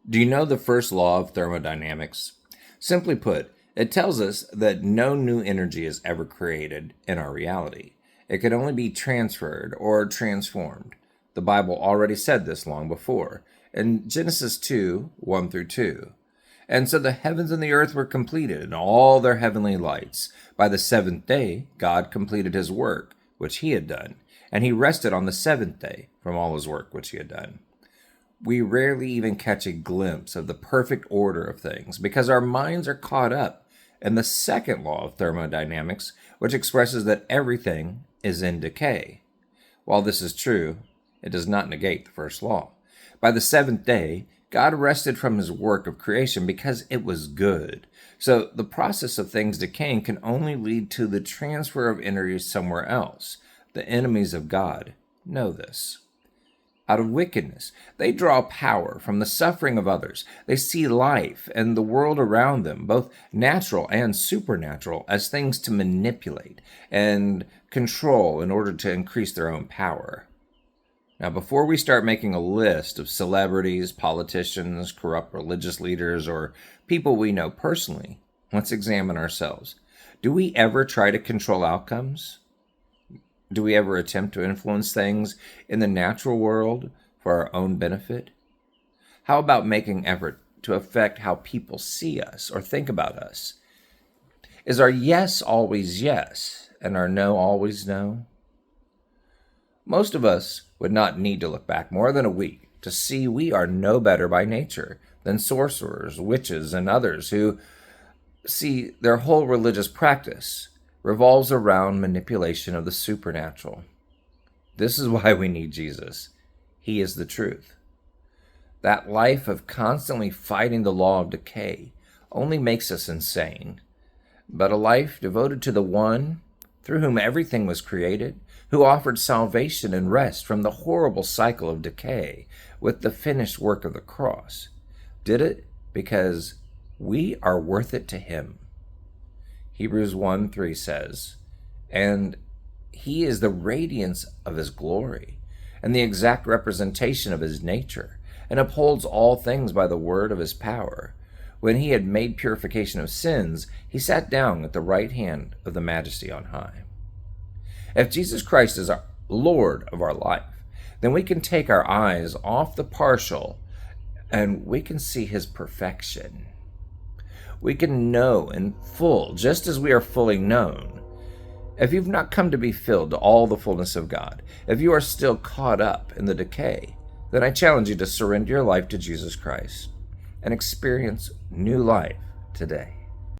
Do you know the first law of thermodynamics? Simply put, it tells us that no new energy is ever created in our reality. It can only be transferred or transformed. The Bible already said this long before, in Genesis 2 1 through 2. And so the heavens and the earth were completed, and all their heavenly lights. By the seventh day, God completed his work, which he had done, and he rested on the seventh day from all his work which he had done. We rarely even catch a glimpse of the perfect order of things because our minds are caught up in the second law of thermodynamics, which expresses that everything is in decay. While this is true, it does not negate the first law. By the seventh day, God rested from his work of creation because it was good. So the process of things decaying can only lead to the transfer of energy somewhere else. The enemies of God know this. Out of wickedness, they draw power from the suffering of others. They see life and the world around them, both natural and supernatural, as things to manipulate and control in order to increase their own power. Now, before we start making a list of celebrities, politicians, corrupt religious leaders, or people we know personally, let's examine ourselves. Do we ever try to control outcomes? Do we ever attempt to influence things in the natural world for our own benefit? How about making effort to affect how people see us or think about us? Is our yes always yes and our no always no? Most of us would not need to look back more than a week to see we are no better by nature than sorcerers, witches, and others who see their whole religious practice revolves around manipulation of the supernatural. This is why we need Jesus. He is the truth. That life of constantly fighting the law of decay only makes us insane. But a life devoted to the one through whom everything was created, who offered salvation and rest from the horrible cycle of decay with the finished work of the cross, did it because we are worth it to him. Hebrews 1:3 says, and he is the radiance of his glory and the exact representation of his nature, and upholds all things by the word of his power. When he had made purification of sins, he sat down at the right hand of the Majesty on high. If Jesus Christ is our Lord of our life, then we can take our eyes off the partial and we can see his perfection. We can know in full, just as we are fully known. If you've not come to be filled to all the fullness of God, if you are still caught up in the decay, then I challenge you to surrender your life to Jesus Christ and experience new life today.